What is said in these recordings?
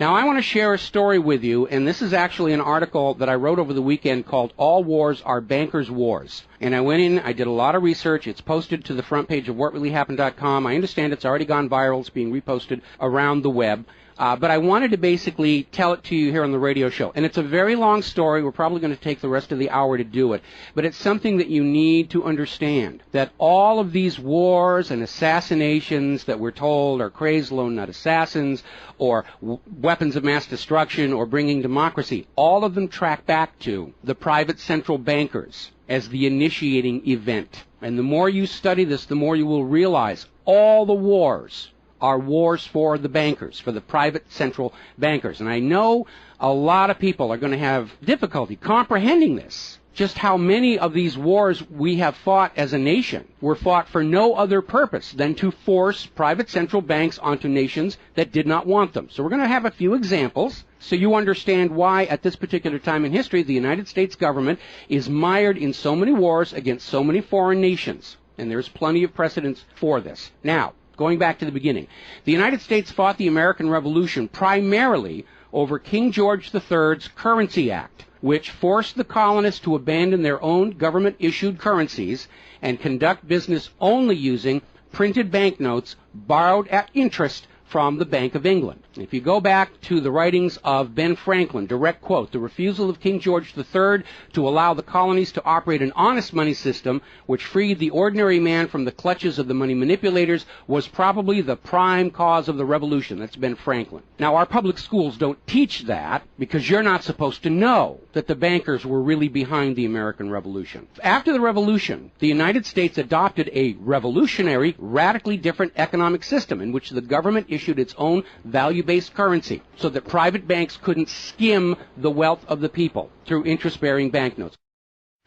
Now, I want to share a story with you, and this is actually an article that I wrote over the weekend called All Wars Are Bankers' Wars. And I went in, I did a lot of research. It's posted to the front page of whatreallyhappened.com. I understand it's already gone viral. It's being reposted around the web. But I wanted to basically tell it to you here on the radio show. And it's a very long story. We're probably going to take the rest of the hour to do it. But it's something that you need to understand, that all of these wars and assassinations that we're told are crazed lone nut assassins or weapons of mass destruction or bringing democracy, all of them track back to the private central bankers as the initiating event. And the more you study this, the more you will realize all the wars are wars for the bankers, for the private central bankers. And I know a lot of people are going to have difficulty comprehending this, just how many of these wars we have fought as a nation were fought for no other purpose than to force private central banks onto nations that did not want them. So we're going to have a few examples so you understand why at this particular time in history the United States government is mired in so many wars against so many foreign nations. And there's plenty of precedents for this. Now, going back to the beginning, the United States fought the American Revolution primarily over King George III's Currency Act, which forced the colonists to abandon their own government-issued currencies and conduct business only using printed banknotes borrowed at interest from the Bank of England. If you go back to the writings of Ben Franklin, direct quote, the refusal of King George III to allow the colonies to operate an honest money system which freed the ordinary man from the clutches of the money manipulators was probably the prime cause of the revolution. That's Ben Franklin. Now, our public schools don't teach that because you're not supposed to know that the bankers were really behind the American Revolution. After the Revolution, the United States adopted a revolutionary, radically different economic system in which the government issued its own value-based currency so that private banks couldn't skim the wealth of the people through interest-bearing banknotes.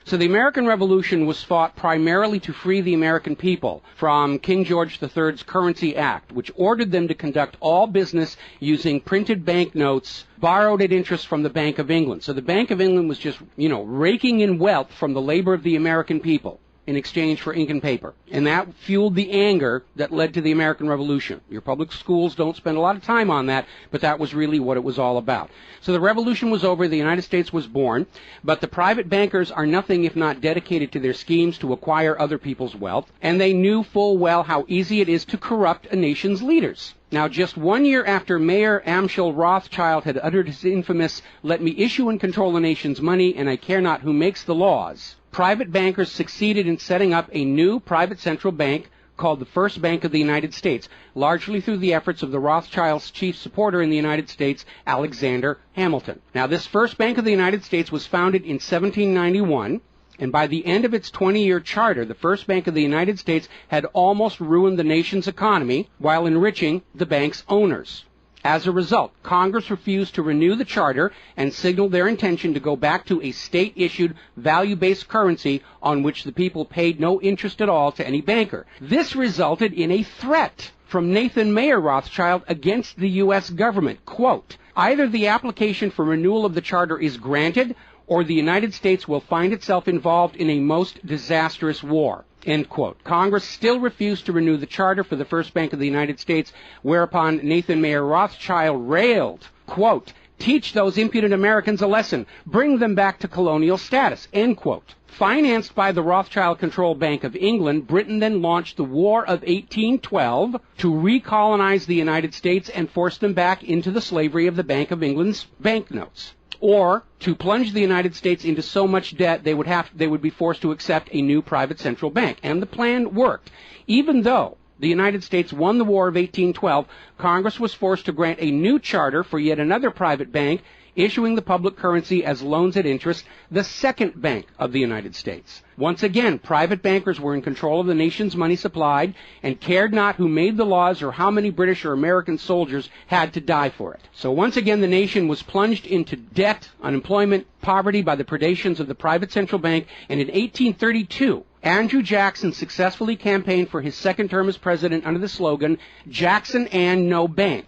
So the American Revolution was fought primarily to free the American people from King George III's Currency Act, which ordered them to conduct all business using printed banknotes borrowed at interest from the Bank of England. So the Bank of England was just, raking in wealth from the labor of the American people in exchange for ink and paper. And that fueled the anger that led to the American Revolution. Your public schools don't spend a lot of time on that, but that was really what it was all about. So the revolution was over, the United States was born, but the private bankers are nothing if not dedicated to their schemes to acquire other people's wealth, and they knew full well how easy it is to corrupt a nation's leaders. Now, just 1 year after Mayor Amschel Rothschild had uttered his infamous, "Let me issue and control the nation's money, and I care not who makes the laws," private bankers succeeded in setting up a new private central bank called the First Bank of the United States, largely through the efforts of the Rothschilds' chief supporter in the United States, Alexander Hamilton. Now, this First Bank of the United States was founded in 1791, and by the end of its 20-year charter, the First Bank of the United States had almost ruined the nation's economy while enriching the bank's owners. As a result, Congress refused to renew the charter and signaled their intention to go back to a state-issued, value-based currency on which the people paid no interest at all to any banker. This resulted in a threat from Nathan Mayer Rothschild against the U.S. government. Quote, "Either the application for renewal of the charter is granted, or the United States will find itself involved in a most disastrous war." End quote. Congress still refused to renew the charter for the First Bank of the United States, whereupon Nathan Mayer Rothschild railed, quote, "Teach those impudent Americans a lesson. Bring them back to colonial status." End quote. Financed by the Rothschild-controlled Bank of England, Britain then launched the War of 1812 to recolonize the United States and force them back into the slavery of the Bank of England's banknotes, or to plunge the United States into so much debt they would be forced to accept a new private central bank. And the plan worked. Even though the United States won the War of 1812, Congress was forced to grant a new charter for yet another private bank, issuing the public currency as loans at interest, the Second Bank of the United States. Once again, private bankers were in control of the nation's money supply and cared not who made the laws or how many British or American soldiers had to die for it. So once again, the nation was plunged into debt, unemployment, poverty by the predations of the private central bank, and in 1832, Andrew Jackson successfully campaigned for his second term as president under the slogan, "Jackson and no bank."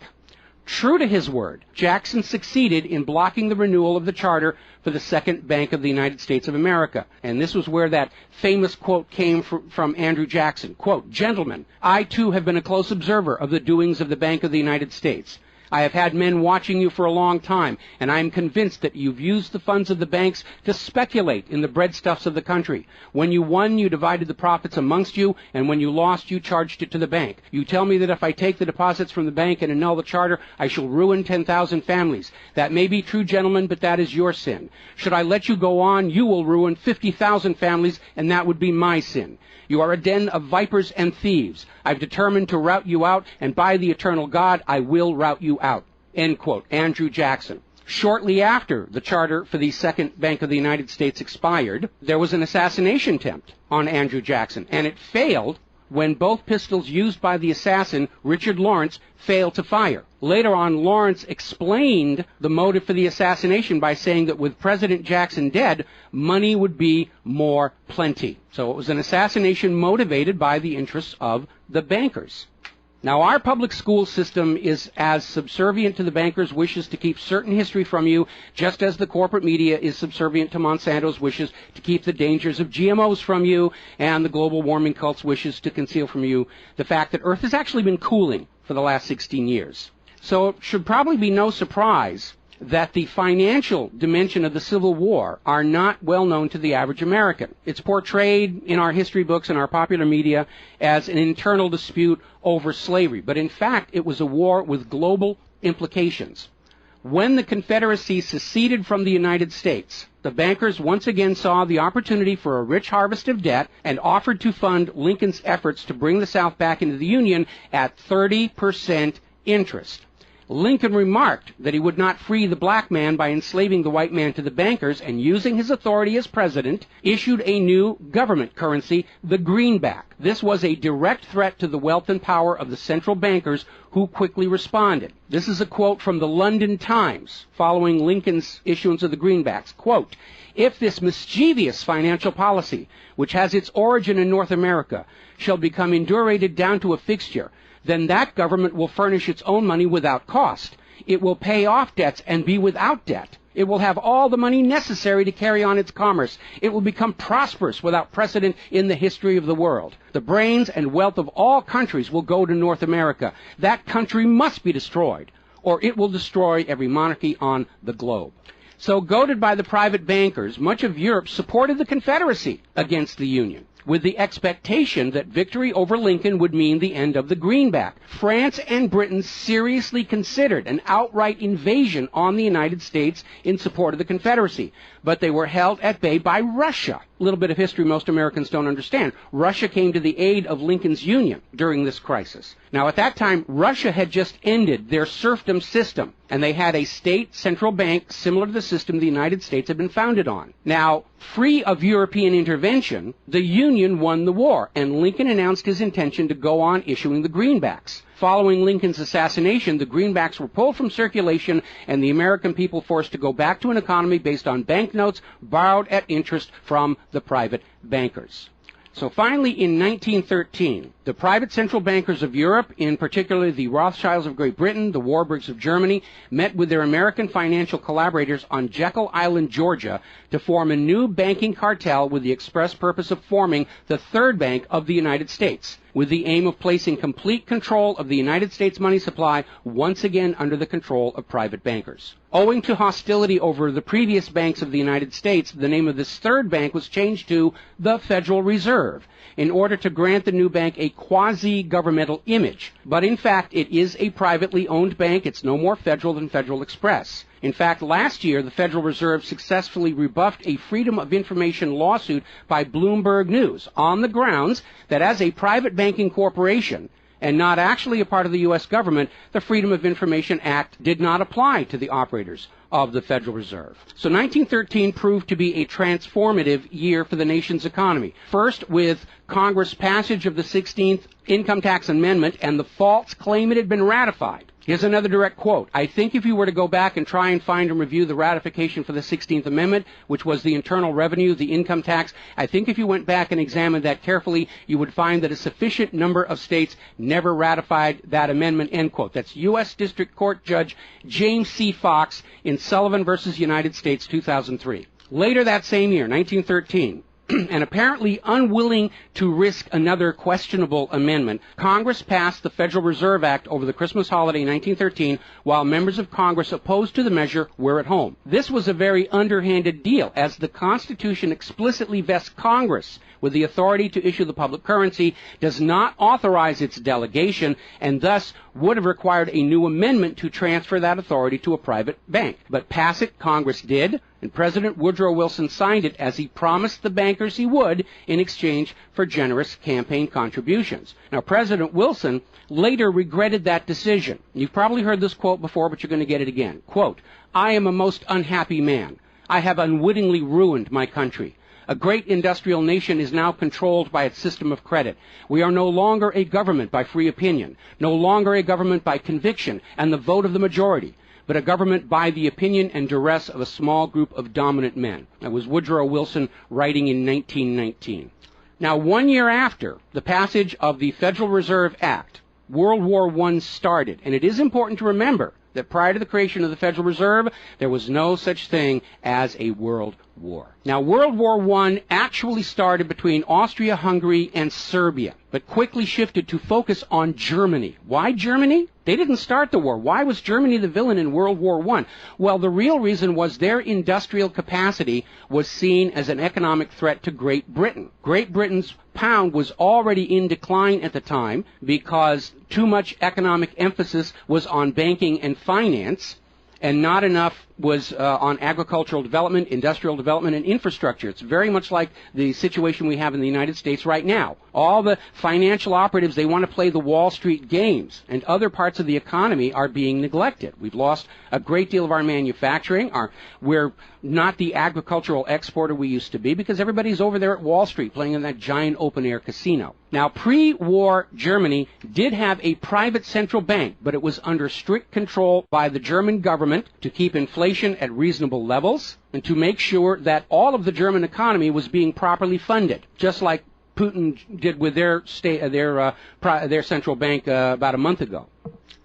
True to his word, Jackson succeeded in blocking the renewal of the charter for the Second Bank of the United States of America. And this was where that famous quote came from Andrew Jackson. Quote, "Gentlemen, I too have been a close observer of the doings of the Bank of the United States. I have had men watching you for a long time, and I am convinced that you've used the funds of the banks to speculate in the breadstuffs of the country. When you won, you divided the profits amongst you, and when you lost, you charged it to the bank. You tell me that if I take the deposits from the bank and annul the charter, I shall ruin 10,000 families. That may be true, gentlemen, but that is your sin. Should I let you go on, you will ruin 50,000 families, and that would be my sin. You are a den of vipers and thieves. I've determined to rout you out, and by the eternal God, I will rout you out. End quote. Andrew Jackson. Shortly after the charter for the Second Bank of the United States expired, there was an assassination attempt on Andrew Jackson, and it failed when both pistols used by the assassin, Richard Lawrence, failed to fire. Later on, Lawrence explained the motive for the assassination by saying that with President Jackson dead, money would be more plenty. So it was an assassination motivated by the interests of the bankers. Now, our public school system is as subservient to the bankers' wishes to keep certain history from you, just as the corporate media is subservient to Monsanto's wishes to keep the dangers of GMOs from you, and the global warming cult's wishes to conceal from you the fact that Earth has actually been cooling for the last 16 years. So it should probably be no surprise that the financial dimension of the Civil War are not well known to the average American. It's portrayed in our history books and our popular media as an internal dispute over slavery, but in fact it was a war with global implications. When the Confederacy seceded from the United States, the bankers once again saw the opportunity for a rich harvest of debt and offered to fund Lincoln's efforts to bring the South back into the Union at 30% interest. Lincoln remarked that he would not free the black man by enslaving the white man to the bankers, and using his authority as president, issued a new government currency, the greenback. This was a direct threat to the wealth and power of the central bankers, who quickly responded. This is a quote from the London Times following Lincoln's issuance of the greenbacks. Quote, "If this mischievous financial policy, which has its origin in North America, shall become indurated down to a fixture, then that government will furnish its own money without cost. It will pay off debts and be without debt. It will have all the money necessary to carry on its commerce. It will become prosperous without precedent in the history of the world. The brains and wealth of all countries will go to North America. That country must be destroyed, or it will destroy every monarchy on the globe." So, goaded by the private bankers, much of Europe supported the Confederacy against the Union, with the expectation that victory over Lincoln would mean the end of the greenback. France and Britain seriously considered an outright invasion on the United States in support of the Confederacy, but they were held at bay by Russia. A little bit of history most Americans don't understand. Russia came to the aid of Lincoln's Union during this crisis. Now, at that time, Russia had just ended their serfdom system, and they had a state central bank similar to the system the United States had been founded on. Now, free of European intervention, the Union won the war, and Lincoln announced his intention to go on issuing the greenbacks. Following Lincoln's assassination, the greenbacks were pulled from circulation, and the American people forced to go back to an economy based on banknotes borrowed at interest from the private bankers. So finally, in 1913, the private central bankers of Europe, in particular the Rothschilds of Great Britain, the Warburgs of Germany, met with their American financial collaborators on Jekyll Island, Georgia, to form a new banking cartel with the express purpose of forming the Third Bank of the United States, with the aim of placing complete control of the United States money supply once again under the control of private bankers. Owing to hostility over the previous banks of the United States, the name of this third bank was changed to the Federal Reserve, in order to grant the new bank a quasi-governmental image. But in fact, it is a privately owned bank. It's no more federal than Federal Express. In fact, last year, the Federal Reserve successfully rebuffed a Freedom of Information lawsuit by Bloomberg News on the grounds that as a private banking corporation, and not actually a part of the U.S. government, the Freedom of Information Act did not apply to the operators of the Federal Reserve. So 1913 proved to be a transformative year for the nation's economy. First, with Congress' passage of the 16th Income Tax Amendment and the false claim it had been ratified. Here's another direct quote. "I think if you were to go back and try and find and review the ratification for the 16th Amendment, which was the internal revenue, the income tax, I think if you went back and examined that carefully, you would find that a sufficient number of states never ratified that amendment," end quote. That's U.S. District Court Judge James C. Fox in Sullivan versus United States, 2003. Later that same year, 1913, and apparently unwilling to risk another questionable amendment, Congress passed the Federal Reserve Act over the Christmas holiday in 1913, while members of Congress opposed to the measure were at home. This was a very underhanded deal, as the Constitution explicitly vests Congress with the authority to issue the public currency, does not authorize its delegation, and thus would have required a new amendment to transfer that authority to a private bank. But pass it, Congress did, and President Woodrow Wilson signed it as he promised the bankers he would in exchange for generous campaign contributions. Now, President Wilson later regretted that decision. You've probably heard this quote before, but you're going to get it again. Quote, "I am a most unhappy man. I have unwittingly ruined my country. A great industrial nation is now controlled by its system of credit. We are no longer a government by free opinion, no longer a government by conviction and the vote of the majority, but a government by the opinion and duress of a small group of dominant men." That was Woodrow Wilson writing in 1919. Now, 1 year after the passage of the Federal Reserve Act, World War I started, and it is important to remember that prior to the creation of the Federal Reserve, there was no such thing as a world war. Now, World War I actually started between Austria, Hungary, and Serbia, but quickly shifted to focus on Germany. Why Germany? They didn't start the war. Why was Germany the villain in World War I? Well, the real reason was their industrial capacity was seen as an economic threat to Great Britain. Great Britain's pound was already in decline at the time because too much economic emphasis was on banking and finance, and not enough was on agricultural development, industrial development, and infrastructure. It's very much like the situation we have in the United States right now. All the financial operatives, they want to play the Wall Street games, and other parts of the economy are being neglected. We've lost a great deal of our manufacturing. We're not the agricultural exporter we used to be because everybody's over there at Wall Street playing in that giant open-air casino. Now, pre-war Germany did have a private central bank, but it was under strict control by the German government to keep inflation at reasonable levels and to make sure that all of the German economy was being properly funded, just like Putin did with their central bank about a month ago.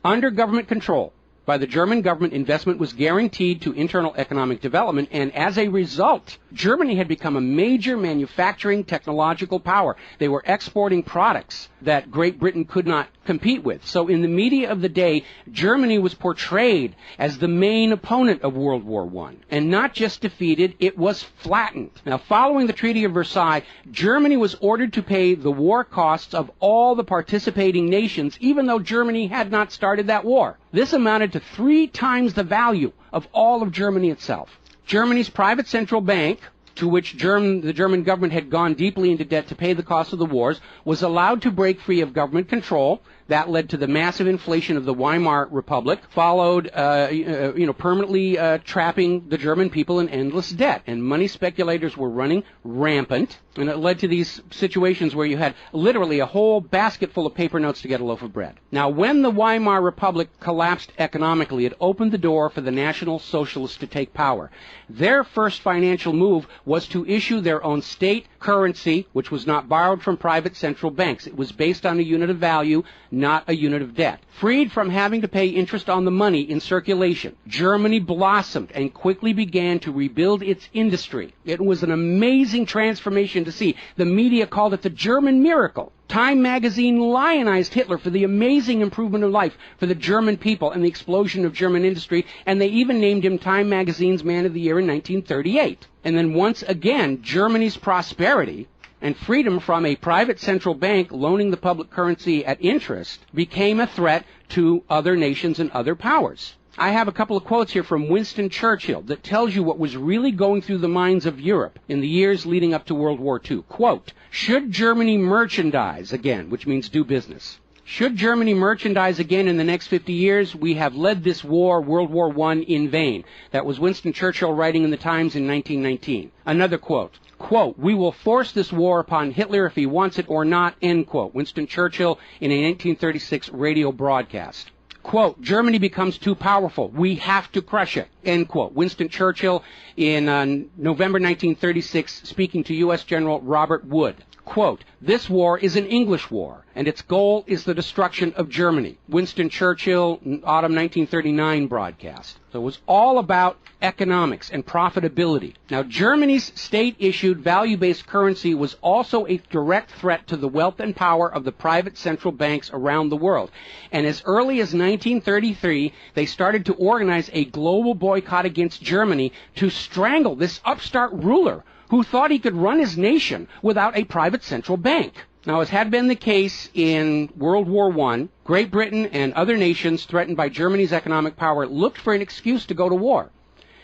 Under government control by the German government, investment was guaranteed to internal economic development, and as a result, Germany had become a major manufacturing technological power. They were exporting products that Great Britain could not compete with. So in the media of the day, Germany was portrayed as the main opponent of World War I. And not just defeated, it was flattened. Now, following the Treaty of Versailles, Germany was ordered to pay the war costs of all the participating nations, even though Germany had not started that war. This amounted to 3 times the value of all of Germany itself. Germany's private central bank, to which the German government had gone deeply into debt to pay the cost of the wars, was allowed to break free of government control. That led to the massive inflation of the Weimar Republic, followed, permanently trapping the German people in endless debt. And money speculators were running rampant, and it led to these situations where you had literally a whole basket full of paper notes to get a loaf of bread. Now, when the Weimar Republic collapsed economically, it opened the door for the National Socialists to take power. Their first financial move was to issue their own state currency, which was not borrowed from private central banks. It was based on a unit of value, not a unit of debt. Freed from having to pay interest on the money in circulation, Germany blossomed and quickly began to rebuild its industry. It was an amazing transformation to see. The media called it the German miracle. Time magazine lionized Hitler for the amazing improvement of life for the German people and the explosion of German industry, and they even named him Time magazine's Man of the Year in 1938. And then once again, Germany's prosperity and freedom from a private central bank loaning the public currency at interest became a threat to other nations and other powers. I have a couple of quotes here from Winston Churchill that tells you what was really going through the minds of Europe in the years leading up to World War II. Quote, "Should Germany merchandise again," which means do business, "should Germany merchandise again in the next 50 years, we have led this war, World War I, in vain." That was Winston Churchill writing in the Times in 1919. Another quote, "We will force this war upon Hitler if he wants it or not," end quote. Winston Churchill in a 1936 radio broadcast. Quote, "Germany becomes too powerful. We have to crush it," end quote. Winston Churchill in November 1936 speaking to U.S. General Robert Wood. Quote, "This war is an English war, and its goal is the destruction of Germany." Winston Churchill, autumn 1939 broadcast. So it was all about economics and profitability. Now, Germany's state-issued value-based currency was also a direct threat to the wealth and power of the private central banks around the world. And as early as 1933, they started to organize a global boycott against Germany to strangle this upstart ruler who thought he could run his nation without a private central bank. Now, as had been the case in World War I, Great Britain and other nations threatened by Germany's economic power looked for an excuse to go to war.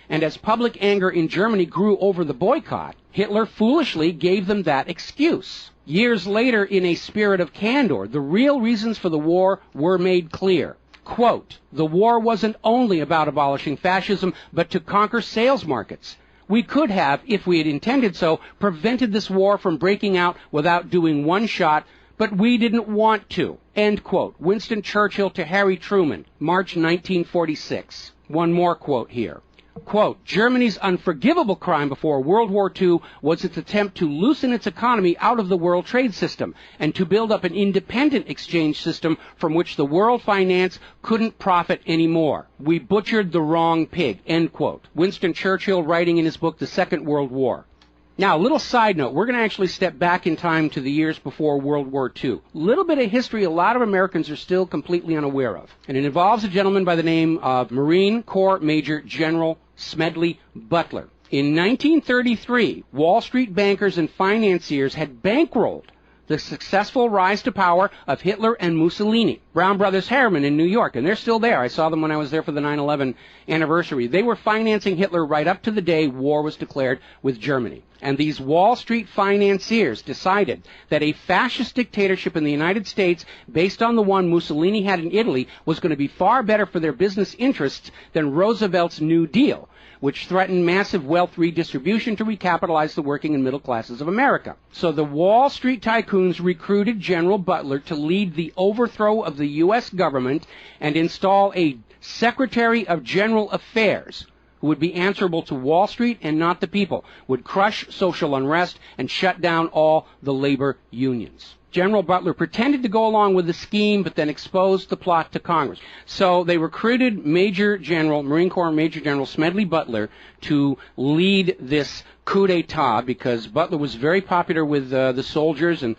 And as public anger in Germany grew over the boycott, Hitler foolishly gave them that excuse. Years later, in a spirit of candor, the real reasons for the war were made clear. Quote, "The war wasn't only about abolishing fascism, but to conquer sales markets. We could have, if we had intended so, prevented this war from breaking out without doing one shot, but we didn't want to." End quote. Winston Churchill to Harry Truman, March 1946. One more quote here. Quote, "Germany's unforgivable crime before World War II was its attempt to loosen its economy out of the world trade system and to build up an independent exchange system from which the world finance couldn't profit anymore. We butchered the wrong pig." End quote. Winston Churchill writing in his book, The Second World War. Now, a little side note, we're going to actually step back in time to the years before World War II. A little bit of history a lot of Americans are still completely unaware of. And it involves a gentleman by the name of Marine Corps Major General Smedley Butler. In 1933, Wall Street bankers and financiers had bankrolled the successful rise to power of Hitler and Mussolini. Brown Brothers Harriman in New York, and they're still there. I saw them when I was there for the 9/11 anniversary. They were financing Hitler right up to the day war was declared with Germany. And these Wall Street financiers decided that a fascist dictatorship in the United States, based on the one Mussolini had in Italy, was going to be far better for their business interests than Roosevelt's New Deal, which threatened massive wealth redistribution to recapitalize the working and middle classes of America. So the Wall Street tycoons recruited General Butler to lead the overthrow of the U.S. government and install a Secretary of General Affairs who would be answerable to Wall Street and not the people, would crush social unrest and shut down all the labor unions. General Butler pretended to go along with the scheme, but then exposed the plot to Congress. So they recruited Marine Corps Major General Smedley Butler to lead this coup d'etat because Butler was very popular with the soldiers, and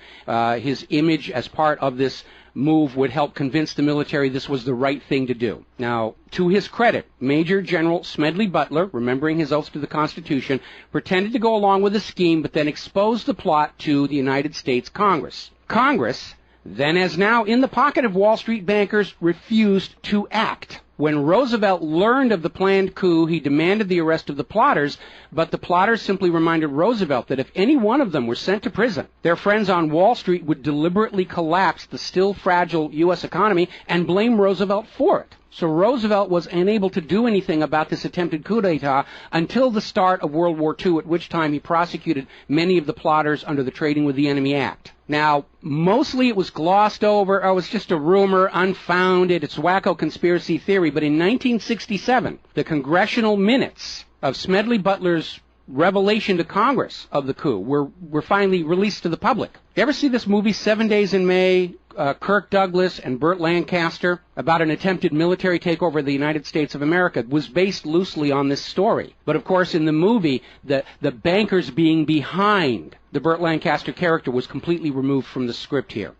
his image as part of this move would help convince the military this was the right thing to do. Now, to his credit, Major General Smedley Butler, remembering his oath to the Constitution, pretended to go along with the scheme, but then exposed the plot to the United States Congress. Congress, then as now in the pocket of Wall Street bankers, refused to act. When Roosevelt learned of the planned coup, he demanded the arrest of the plotters, but the plotters simply reminded Roosevelt that if any one of them were sent to prison, their friends on Wall Street would deliberately collapse the still fragile U.S. economy and blame Roosevelt for it. So Roosevelt was unable to do anything about this attempted coup d'etat until the start of World War II, at which time he prosecuted many of the plotters under the Trading with the Enemy Act. Now, mostly it was glossed over, it was just a rumor, unfounded, it's wacko conspiracy theory, but in 1967, the congressional minutes of Smedley Butler's revelation to Congress of the coup were finally released to the public. You ever see this movie, 7 Days in May, Kirk Douglas and Burt Lancaster, about an attempted military takeover of the United States of America? It was based loosely on this story. But of course, in the movie, the bankers being behind the Burt Lancaster character was completely removed from the script here.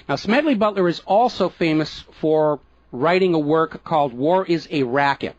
Now, Smedley Butler is also famous for writing a work called War is a Racket.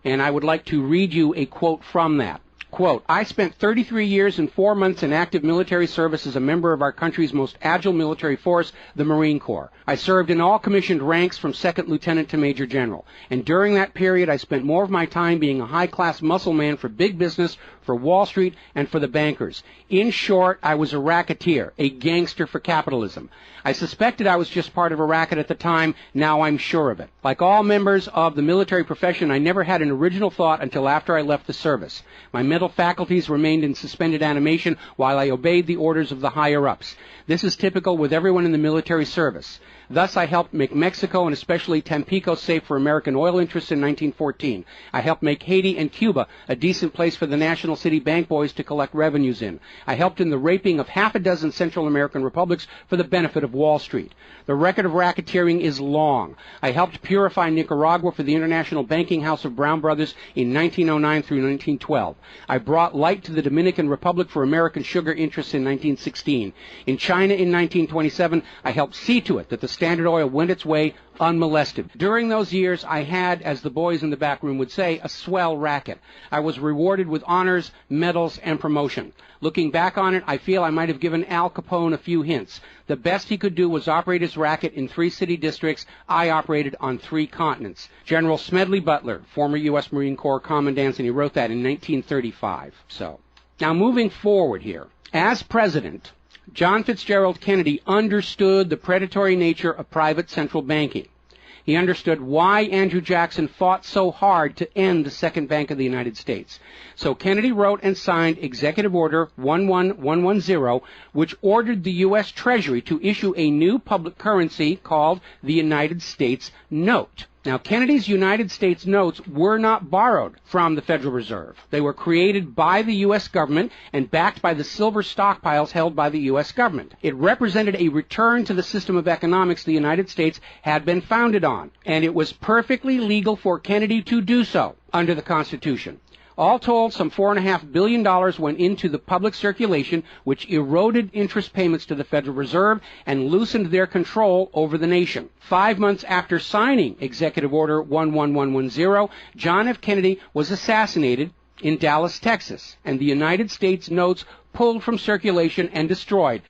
And I would like to read you a quote from that. Quote, "I spent 33 years and 4 months in active military service as a member of our country's most agile military force, the Marine Corps. I served in all commissioned ranks from second lieutenant to major general. And during that period, I spent more of my time being a high-class muscle man for big business, for Wall Street, and for the bankers. In short, I was a racketeer, a gangster for capitalism. I suspected I was just part of a racket at the time. Now I'm sure of it. Like all members of the military profession, I never had an original thought until after I left the service. My mental mental faculties remained in suspended animation while I obeyed the orders of the higher-ups. This is typical with everyone in the military service. Thus, I helped make Mexico and especially Tampico safe for American oil interests in 1914. I helped make Haiti and Cuba a decent place for the National City Bank boys to collect revenues in. I helped in the raping of half a dozen Central American republics for the benefit of Wall Street. The record of racketeering is long. I helped purify Nicaragua for the International Banking House of Brown Brothers in 1909 through 1912. I brought light to the Dominican Republic for American sugar interests in 1916. In China in 1927, I helped see to it that the Standard Oil went its way unmolested. During those years, I had, as the boys in the back room would say, a swell racket. I was rewarded with honors, medals, and promotion. Looking back on it, I feel I might have given Al Capone a few hints. The best he could do was operate his racket in 3 city districts. I operated on 3 continents. General Smedley Butler, former U.S. Marine Corps Commandant, and he wrote that in 1935. So, now moving forward here. As president, John Fitzgerald Kennedy understood the predatory nature of private central banking. He understood why Andrew Jackson fought so hard to end the Second Bank of the United States. So Kennedy wrote and signed Executive Order 11110, which ordered the U.S. Treasury to issue a new public currency called the United States Note. Now, Kennedy's United States notes were not borrowed from the Federal Reserve. They were created by the U.S. government and backed by the silver stockpiles held by the U.S. government. It represented a return to the system of economics the United States had been founded on, and it was perfectly legal for Kennedy to do so under the Constitution. All told, some $4.5 billion went into the public circulation, which eroded interest payments to the Federal Reserve and loosened their control over the nation. 5 months after signing Executive Order 11110, John F. Kennedy was assassinated in Dallas, Texas, and the United States notes pulled from circulation and destroyed.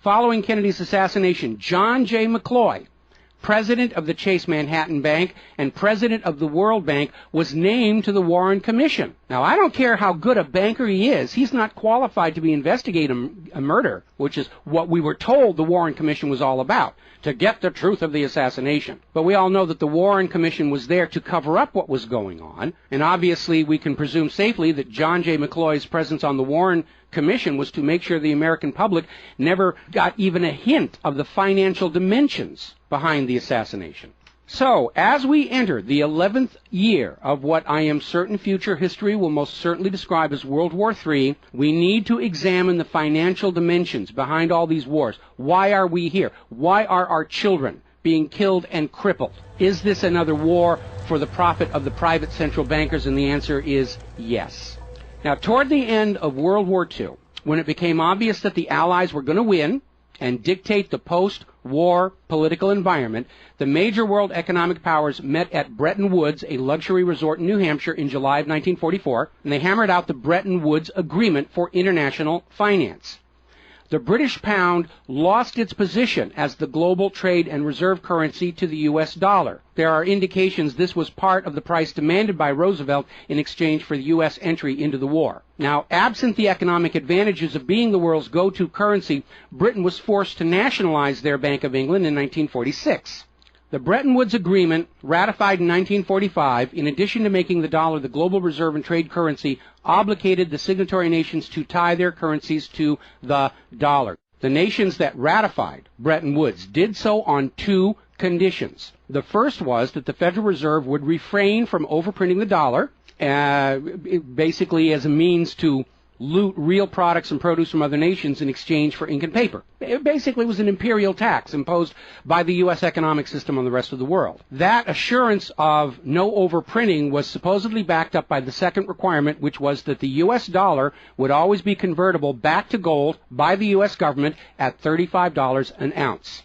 Following Kennedy's assassination, John J. McCloy, president of the Chase Manhattan Bank and president of the World Bank, was named to the Warren Commission. Now, I don't care how good a banker he is. He's not qualified to be investigating a murder, which is what we were told the Warren Commission was all about, to get the truth of the assassination. But we all know that the Warren Commission was there to cover up what was going on, and obviously we can presume safely that John J. McCloy's presence on the Warren Commission was to make sure the American public never got even a hint of the financial dimensions behind the assassination. So, as we enter the 11th year of what I am certain future history will most certainly describe as World War III, we need to examine the financial dimensions behind all these wars. Why are we here? Why are our children being killed and crippled? Is this another war for the profit of the private central bankers? And the answer is yes. Now, toward the end of World War II, when it became obvious that the Allies were going to win and dictate the post-war political environment, the major world economic powers met at Bretton Woods, a luxury resort in New Hampshire, in July of 1944, and they hammered out the Bretton Woods Agreement for International Finance. The British pound lost its position as the global trade and reserve currency to the U.S. dollar. There are indications this was part of the price demanded by Roosevelt in exchange for the U.S. entry into the war. Now, absent the economic advantages of being the world's go-to currency, Britain was forced to nationalize their Bank of England in 1946. The Bretton Woods Agreement, ratified in 1945, in addition to making the dollar the global reserve and trade currency, obligated the signatory nations to tie their currencies to the dollar. The nations that ratified Bretton Woods did so on 2 conditions. The first was that the Federal Reserve would refrain from overprinting the dollar, basically as a means to loot real products and produce from other nations in exchange for ink and paper. It basically was an imperial tax imposed by the U.S. economic system on the rest of the world. That assurance of no overprinting was supposedly backed up by the second requirement, which was that the U.S. dollar would always be convertible back to gold by the U.S. government at $35 an ounce.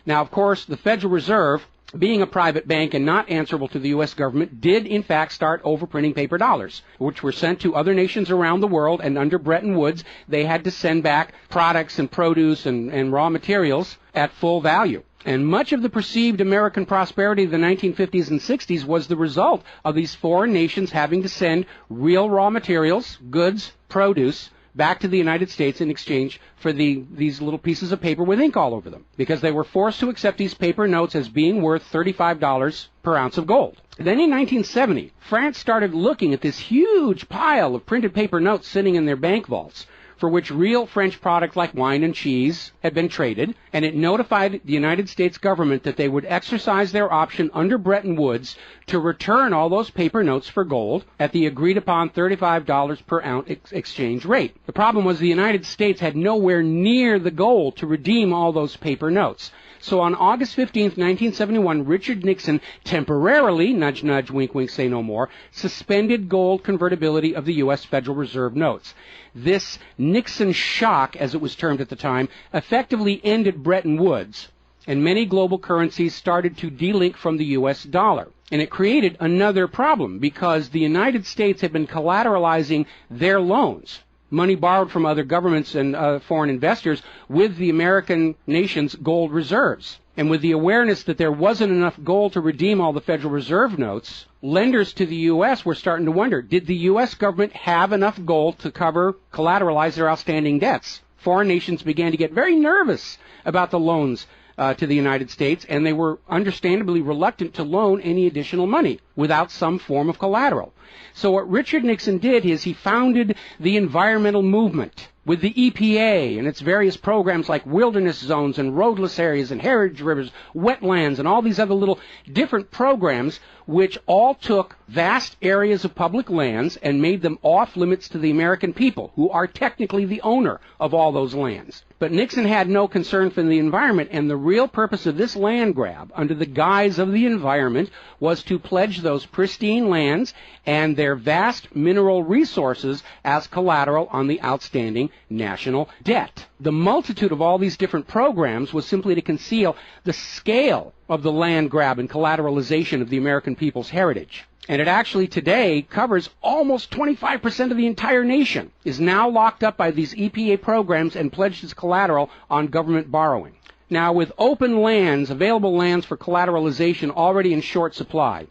Now, of course, the Federal Reserve, being a private bank and not answerable to the U.S. government, did in fact start overprinting paper dollars, which were sent to other nations around the world, and under Bretton Woods, they had to send back products and produce and raw materials at full value. And much of the perceived American prosperity of the 1950s and 60s was the result of these foreign nations having to send real raw materials, goods, produce, back to the United States in exchange for these little pieces of paper with ink all over them, because they were forced to accept these paper notes as being worth $35 per ounce of gold. Then in 1970, France started looking at this huge pile of printed paper notes sitting in their bank vaults, for which real French products like wine and cheese had been traded, and it notified the United States government that they would exercise their option under Bretton Woods to return all those paper notes for gold at the agreed-upon $35 per ounce exchange rate. The problem was the United States had nowhere near the gold to redeem all those paper notes. So on August 15, 1971, Richard Nixon temporarily, nudge, nudge, wink, wink, say no more, suspended gold convertibility of the U.S. Federal Reserve notes. This Nixon shock, as it was termed at the time, effectively ended Bretton Woods, and many global currencies started to delink from the U.S. dollar. And it created another problem, because the United States had been collateralizing their loans, money borrowed from other governments and foreign investors, with the American nation's gold reserves. And with the awareness that there wasn't enough gold to redeem all the Federal Reserve notes, lenders to the U.S. were starting to wonder, did the U.S. government have enough gold to collateralize their outstanding debts? Foreign nations began to get very nervous about the loans to the United States, and they were understandably reluctant to loan any additional money without some form of collateral. So what Richard Nixon did is he founded the environmental movement with the EPA and its various programs like wilderness zones and roadless areas and heritage rivers, wetlands, and all these other little different programs, which all took vast areas of public lands and made them off limits to the American people, who are technically the owner of all those lands. But Nixon had no concern for the environment, and the real purpose of this land grab, under the guise of the environment, was to pledge those pristine lands and their vast mineral resources as collateral on the outstanding national debt. The multitude of all these different programs was simply to conceal the scale of the land grab and collateralization of the American people's heritage. And it actually today covers almost 25% of the entire nation, is now locked up by these EPA programs and pledged as collateral on government borrowing. Now, with open lands, available lands for collateralization already in short supply,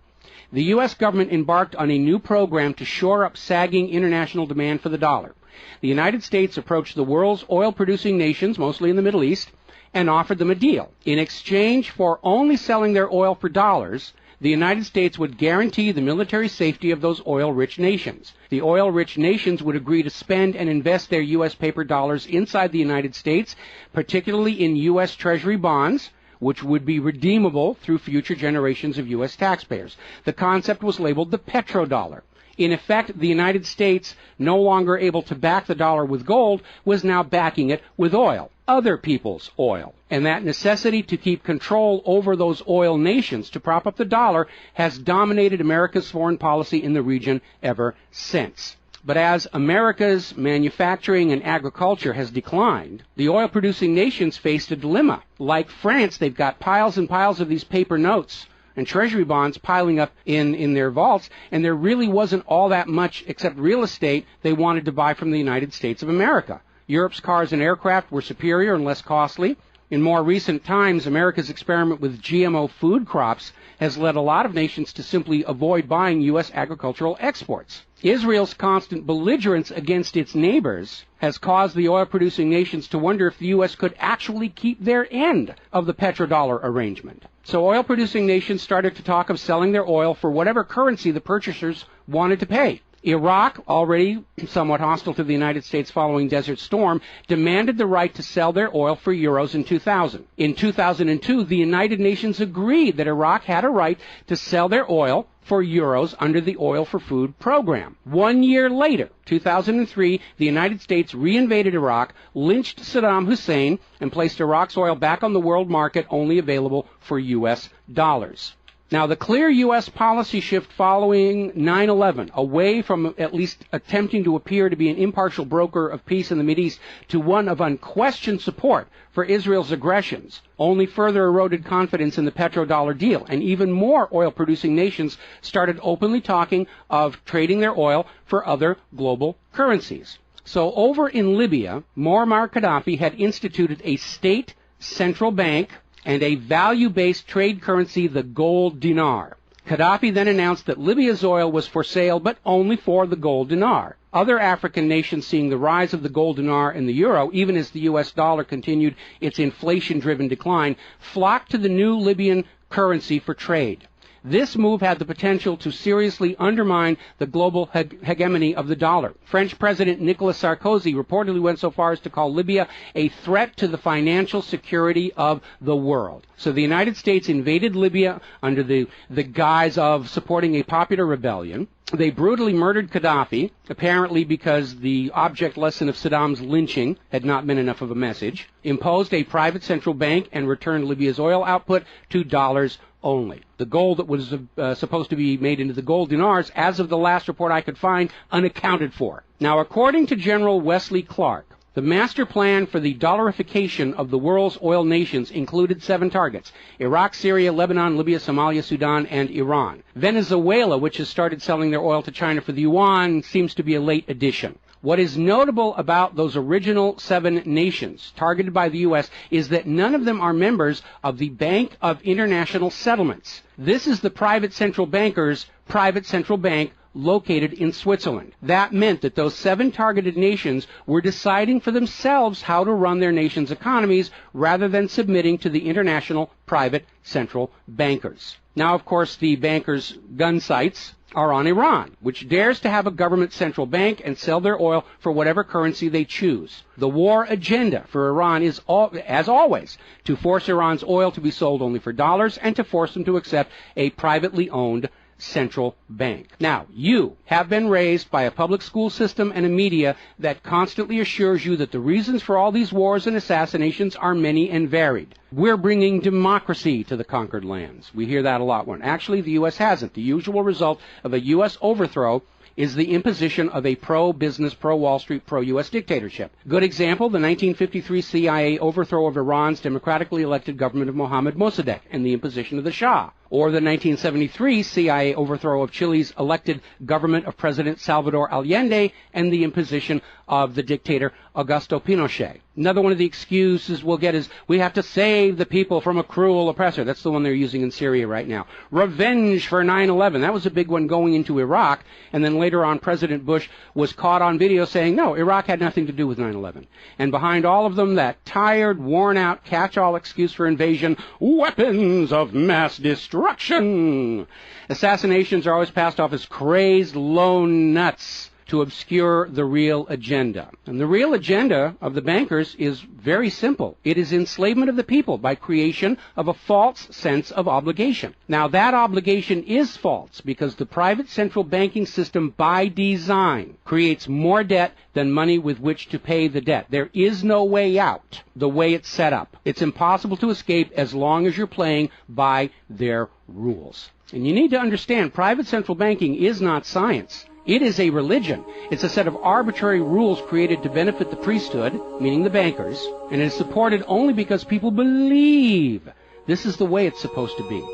the U.S. government embarked on a new program to shore up sagging international demand for the dollar. The United States approached the world's oil-producing nations, mostly in the Middle East, and offered them a deal. In exchange for only selling their oil for dollars, the United States would guarantee the military safety of those oil-rich nations. The oil-rich nations would agree to spend and invest their U.S. paper dollars inside the United States, particularly in U.S. Treasury bonds, which would be redeemable through future generations of U.S. taxpayers. The concept was labeled the petrodollar. In effect, the United States, no longer able to back the dollar with gold, was now backing it with oil, other people's oil. And that necessity to keep control over those oil nations to prop up the dollar has dominated America's foreign policy in the region ever since. But as America's manufacturing and agriculture has declined, the oil-producing nations faced a dilemma. Like France, they've got piles and piles of these paper notes and treasury bonds piling up in their vaults, and there really wasn't all that much except real estate they wanted to buy from the United States of America. Europe's cars and aircraft were superior and less costly. In more recent times, America's experiment with GMO food crops has led a lot of nations to simply avoid buying U.S. agricultural exports. Israel's constant belligerence against its neighbors has caused the oil-producing nations to wonder if the U.S. could actually keep their end of the petrodollar arrangement. So oil-producing nations started to talk of selling their oil for whatever currency the purchasers wanted to pay. Iraq, already somewhat hostile to the United States following Desert Storm, demanded the right to sell their oil for euros in 2000. In 2002, the United Nations agreed that Iraq had a right to sell their oil for euros under the Oil for Food program. 1 year later, 2003, the United States reinvaded Iraq, lynched Saddam Hussein, and placed Iraq's oil back on the world market, only available for U.S. dollars. Now, the clear U.S. policy shift following 9/11, away from at least attempting to appear to be an impartial broker of peace in the Mideast to one of unquestioned support for Israel's aggressions, only further eroded confidence in the petrodollar deal, and even more oil-producing nations started openly talking of trading their oil for other global currencies. So over in Libya, Muammar Gaddafi had instituted a state central bank and a value-based trade currency, the gold dinar. Gaddafi then announced that Libya's oil was for sale, but only for the gold dinar. Other African nations, seeing the rise of the gold dinar and the euro, even as the U.S. dollar continued its inflation-driven decline, flocked to the new Libyan currency for trade. This move had the potential to seriously undermine the global hegemony of the dollar. French President Nicolas Sarkozy reportedly went so far as to call Libya a threat to the financial security of the world. So the United States invaded Libya under the guise of supporting a popular rebellion. They brutally murdered Gaddafi, apparently because the object lesson of Saddam's lynching had not been enough of a message, imposed a private central bank, and returned Libya's oil output to dollars only. The gold that was supposed to be made into the gold dinars, as of the last report I could find, unaccounted for. Now, according to General Wesley Clark, the master plan for the dollarification of the world's oil nations included 7 targets: Iraq, Syria, Lebanon, Libya, Somalia, Sudan, and Iran. Venezuela, which has started selling their oil to China for the yuan, seems to be a late addition. What is notable about those original 7 nations targeted by the U.S. is that none of them are members of the Bank of International Settlements. This is the private central banker's private central bank located in Switzerland. That meant that those 7 targeted nations were deciding for themselves how to run their nation's economies rather than submitting to the international private central bankers. Now, of course, the bankers' gun sights are on Iran, which dares to have a government central bank and sell their oil for whatever currency they choose. The war agenda for Iran is, as always, to force Iran's oil to be sold only for dollars and to force them to accept a privately owned central bank. Now, you have been raised by a public school system and a media that constantly assures you that the reasons for all these wars and assassinations are many and varied. We're bringing democracy to the conquered lands. We hear that a lot. When actually the U.S. hasn't. The usual result of a U.S. overthrow is the imposition of a pro-business, pro-Wall Street, pro-U.S. dictatorship. Good example, the 1953 CIA overthrow of Iran's democratically elected government of Mohammad Mossadegh and the imposition of the Shah. Or the 1973 CIA overthrow of Chile's elected government of President Salvador Allende and the imposition of the dictator Augusto Pinochet. Another one of the excuses we'll get is we have to save the people from a cruel oppressor. That's the one they're using in Syria right now. Revenge for 9/11. That was a big one going into Iraq. And then later on, President Bush was caught on video saying, no, Iraq had nothing to do with 9/11. And behind all of them, that tired, worn-out, catch-all excuse for invasion, weapons of mass destruction. Assassinations are always passed off as crazed lone nuts to obscure the real agenda. And the real agenda of the bankers is very simple. It is enslavement of the people by creation of a false sense of obligation. Now, that obligation is false because the private central banking system by design creates more debt than money with which to pay the debt. There is no way out the way it's set up. It's impossible to escape as long as you're playing by their rules. And you need to understand, private central banking is not science. It is a religion. It's a set of arbitrary rules created to benefit the priesthood, meaning the bankers, and it is supported only because people believe this is the way it's supposed to be.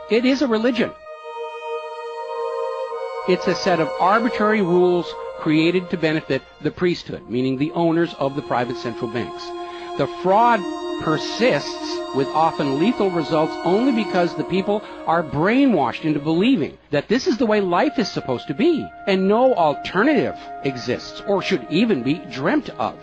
It is a religion. It's a set of arbitrary rules created to benefit the priesthood, meaning the owners of the private central banks. The fraud persists with often lethal results only because the people are brainwashed into believing that this is the way life is supposed to be, and no alternative exists or should even be dreamt of.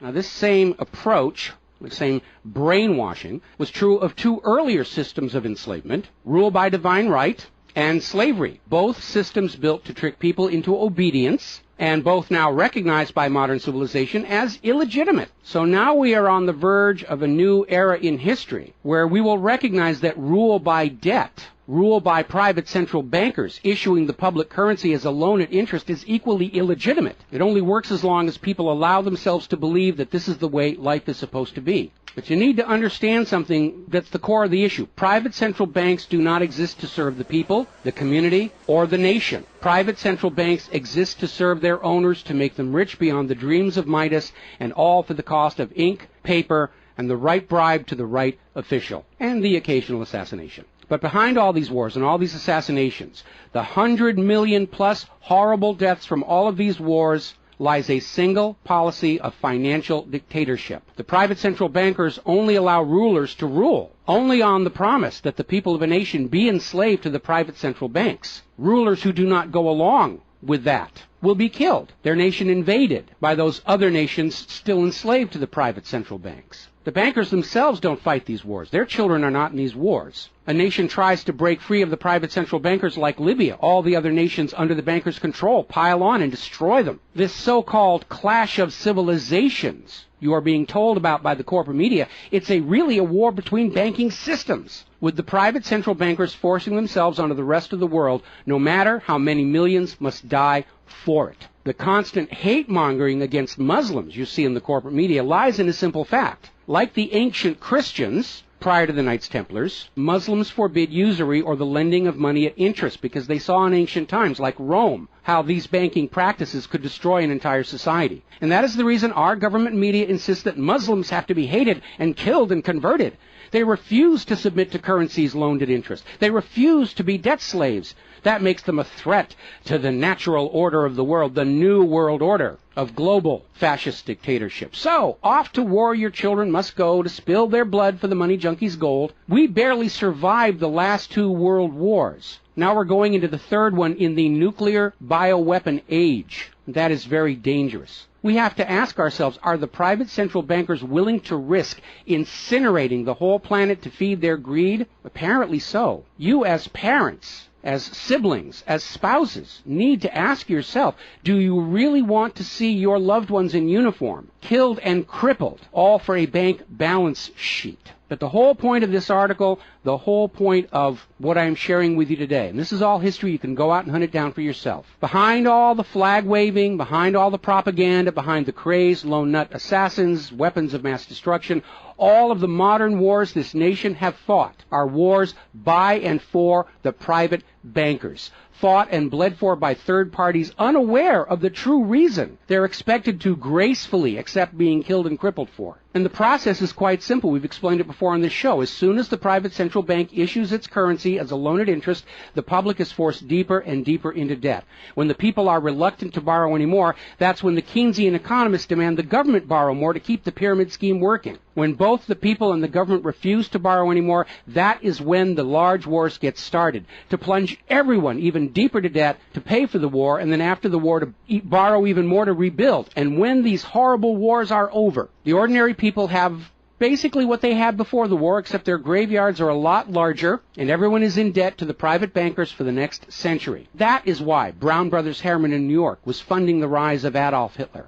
Now, this same approach, the same brainwashing, was true of 2 earlier systems of enslavement, rule by divine right and slavery, both systems built to trick people into obedience, and both now recognized by modern civilization as illegitimate. So now we are on the verge of a new era in history where we will recognize that rule by debt, rule by private central bankers issuing the public currency as a loan at interest is equally illegitimate. It only works as long as people allow themselves to believe that this is the way life is supposed to be. But you need to understand something that's the core of the issue. Private central banks do not exist to serve the people, the community, or the nation. Private central banks exist to serve their owners, to make them rich beyond the dreams of Midas, and all for the cost of ink, paper, and the right bribe to the right official, and the occasional assassination. But behind all these wars and all these assassinations, the 100 million plus horrible deaths from all of these wars, lies a single policy of financial dictatorship. The private central bankers only allow rulers to rule, only on the promise that the people of a nation be enslaved to the private central banks. Rulers who do not go along with that will be killed. Their nation invaded by those other nations still enslaved to the private central banks. The bankers themselves don't fight these wars. Their children are not in these wars. A nation tries to break free of the private central bankers like Libya. All the other nations under the bankers' control pile on and destroy them. This so-called clash of civilizations you are being told about by the corporate media, it's really a war between banking systems, with the private central bankers forcing themselves onto the rest of the world, no matter how many millions must die for it. The constant hate-mongering against Muslims you see in the corporate media lies in a simple fact. Like the ancient Christians, prior to the Knights Templars, Muslims forbid usury or the lending of money at interest because they saw in ancient times, like Rome, how these banking practices could destroy an entire society. And that is the reason our government media insists that Muslims have to be hated and killed and converted. They refuse to submit to currencies loaned at interest. They refuse to be debt slaves. That makes them a threat to the natural order of the world, the new world order of global fascist dictatorship. So, off to war your children must go to spill their blood for the money junkies' gold. We barely survived the last 2 world wars. Now we're going into the third one in the nuclear bioweapon age. That is very dangerous. We have to ask ourselves, are the private central bankers willing to risk incinerating the whole planet to feed their greed? Apparently so. You as parents, as siblings, as spouses, need to ask yourself, do you really want to see your loved ones in uniform, killed and crippled, all for a bank balance sheet? But the whole point of this article, the whole point of what I'm sharing with you today, and this is all history, you can go out and hunt it down for yourself. Behind all the flag waving, behind all the propaganda, behind the crazed lone nut assassins, weapons of mass destruction, all of the modern wars this nation have fought are wars by and for the private bankers, fought and bled for by third parties unaware of the true reason they're expected to gracefully accept being killed and crippled for. And the process is quite simple. We've explained it before on this show. As soon as the private central bank issues its currency as a loan at interest, the public is forced deeper and deeper into debt. When the people are reluctant to borrow anymore, that's when the Keynesian economists demand the government borrow more to keep the pyramid scheme working. When both the people and the government refuse to borrow anymore, that is when the large wars get started, to plunge everyone even deeper to debt to pay for the war, and then after the war to borrow even more to rebuild. And when these horrible wars are over, the ordinary people have basically what they had before the war, except their graveyards are a lot larger, and everyone is in debt to the private bankers for the next century. That is why Brown Brothers Harriman in New York was funding the rise of Adolf Hitler,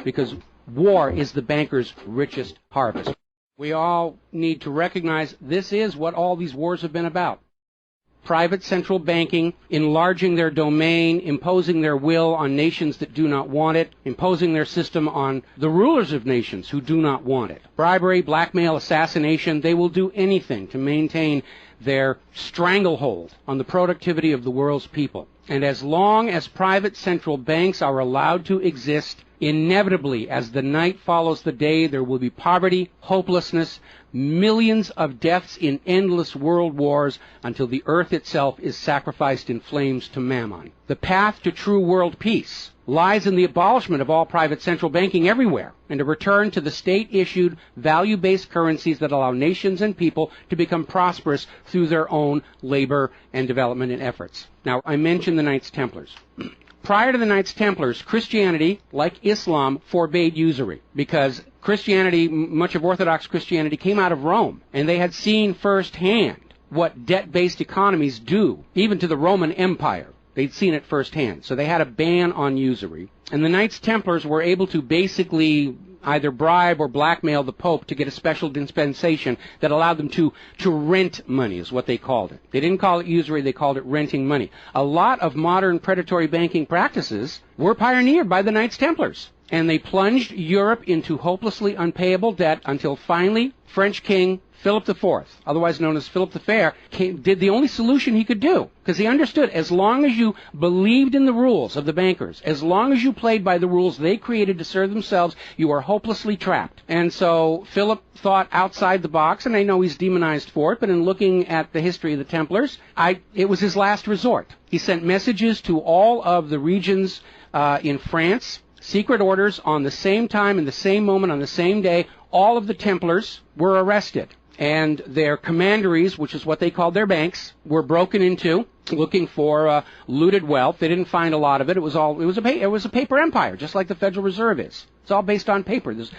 because war is the bankers' richest harvest. We all need to recognize this is what all these wars have been about. Private central banking, enlarging their domain, imposing their will on nations that do not want it, imposing their system on the rulers of nations who do not want it. Bribery, blackmail, assassination, they will do anything to maintain their stranglehold on the productivity of the world's people. And as long as private central banks are allowed to exist, inevitably, as the night follows the day, there will be poverty, hopelessness, millions of deaths in endless world wars until the earth itself is sacrificed in flames to Mammon. The path to true world peace lies in the abolishment of all private central banking everywhere and a return to the state-issued, value-based currencies that allow nations and people to become prosperous through their own labor and development and efforts. Now, I mentioned the Knights Templars. Prior to the Knights Templars, Christianity, like Islam, forbade usury because Christianity, much of Orthodox Christianity, came out of Rome, and they had seen firsthand what debt-based economies do, even to the Roman Empire. They'd seen it firsthand, so they had a ban on usury. And the Knights Templars were able to basically either bribe or blackmail the Pope to get a special dispensation that allowed them to rent money, is what they called it. They didn't call it usury, they called it renting money. A lot of modern predatory banking practices were pioneered by the Knights Templars. And they plunged Europe into hopelessly unpayable debt until finally French King Philip IV, otherwise known as Philip the Fair, did the only solution he could do, because he understood as long as you believed in the rules of the bankers, as long as you played by the rules they created to serve themselves, you are hopelessly trapped. And so Philip thought outside the box, and I know he's demonized for it, but in looking at the history of the Templars, it was his last resort. He sent messages to all of the regions in France, secret orders on the same time, in the same moment, on the same day. All of the Templars were arrested. and their commanderies, which is what they called their banks, were broken into, looking for looted wealth. They didn't find a lot of it. It was a paper empire, just like the Federal Reserve is. It's all based on paper. There's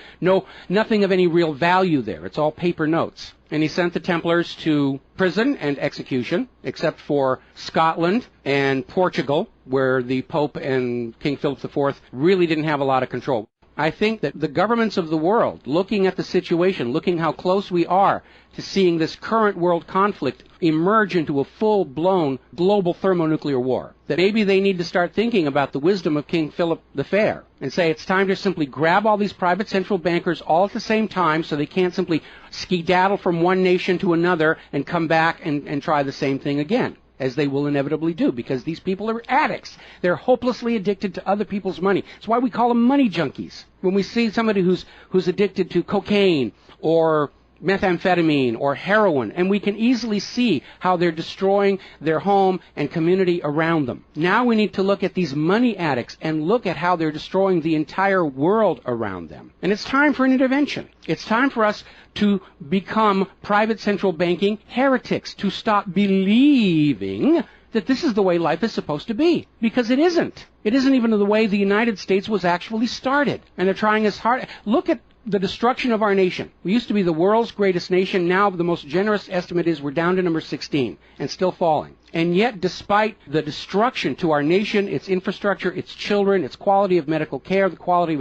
nothing of any real value there. It's all paper notes. And he sent the Templars to prison and execution, except for Scotland and Portugal, where the Pope and King Philip IV really didn't have a lot of control. I think that the governments of the world, looking at the situation, looking how close we are to seeing this current world conflict emerge into a full-blown global thermonuclear war, that maybe they need to start thinking about the wisdom of King Philip the Fair and say it's time to simply grab all these private central bankers all at the same time so they can't simply skedaddle from one nation to another and come back and try the same thing again, as they will inevitably do, because these people are addicts. They're hopelessly addicted to other people's money. That's why we call them money junkies. When we see somebody who's addicted to cocaine or methamphetamine or heroin, and we can easily see how they're destroying their home and community around them. Now we need to look at these money addicts and look at how they're destroying the entire world around them. And it's time for an intervention. It's time for us to become private central banking heretics, to stop believing that this is the way life is supposed to be, because it isn't. It isn't even the way the United States was actually started. And they're trying as hard. Look at the destruction of our nation. We used to be the world's greatest nation. Now the most generous estimate is we're down to number 16 and still falling. And yet, despite the destruction to our nation, its infrastructure, its children, its quality of medical care, the quality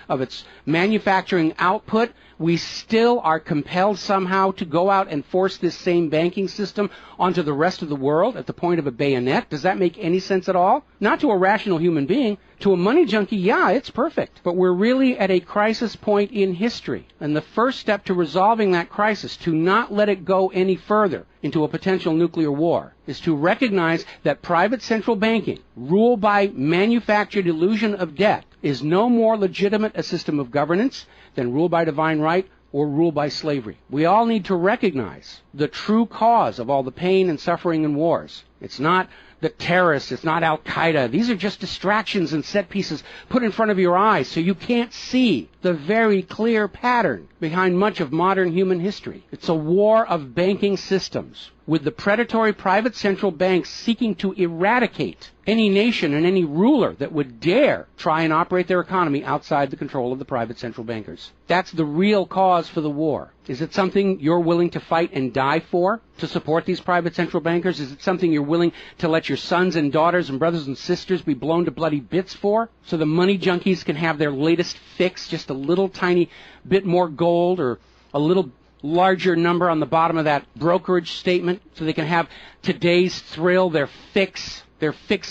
of its manufacturing output, we still are compelled somehow to go out and force this same banking system onto the rest of the world at the point of a bayonet. Does that make any sense at all? Not to a rational human being. To a money junkie, yeah, it's perfect. But we're really at a crisis point in history. And the first step to resolving that crisis, to not let it go any further into a potential nuclear war, is to recognize that private central banking, ruled by manufactured illusion of debt, is no more legitimate a system of governance than rule by divine right or rule by slavery. We all need to recognize the true cause of all the pain and suffering and wars. It's not the terrorists, it's not Al-Qaeda. These are just distractions and set pieces put in front of your eyes so you can't see the very clear pattern behind much of modern human history. It's a war of banking systems, with the predatory private central banks seeking to eradicate any nation and any ruler that would dare try and operate their economy outside the control of the private central bankers. That's the real cause for the war. Is it something you're willing to fight and die for, to support these private central bankers? Is it something you're willing to let your sons and daughters and brothers and sisters be blown to bloody bits for, so the money junkies can have their latest fix, just a little tiny bit more gold or a little larger number on the bottom of that brokerage statement, so they can have today's thrill, their fix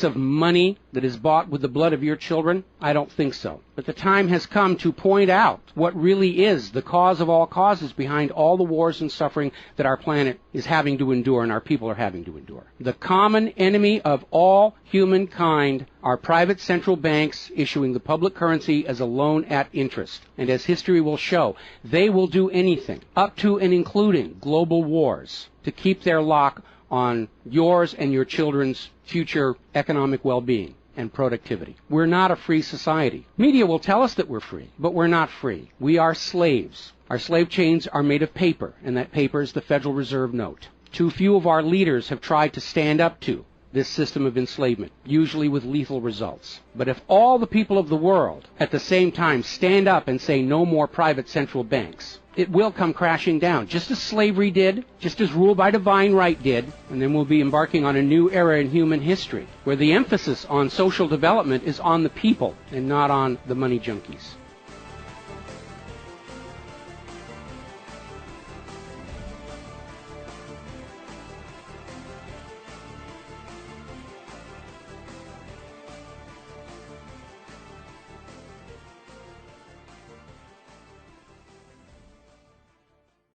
of money that is bought with the blood of your children? I don't think so. But the time has come to point out what really is the cause of all causes behind all the wars and suffering that our planet is having to endure and our people are having to endure. The common enemy of all humankind are private central banks issuing the public currency as a loan at interest. And as history will show, they will do anything, up to and including global wars, to keep their lock on yours and your children's future economic well-being and productivity. We're not a free society. Media will tell us that we're free, but we're not free. We are slaves. Our slave chains are made of paper, and that paper is the Federal Reserve note. Too few of our leaders have tried to stand up to this system of enslavement, usually with lethal results. But if all the people of the world at the same time stand up and say no more private central banks, it will come crashing down, just as slavery did, just as rule by divine right did, and then we'll be embarking on a new era in human history, where the emphasis on social development is on the people and not on the money junkies.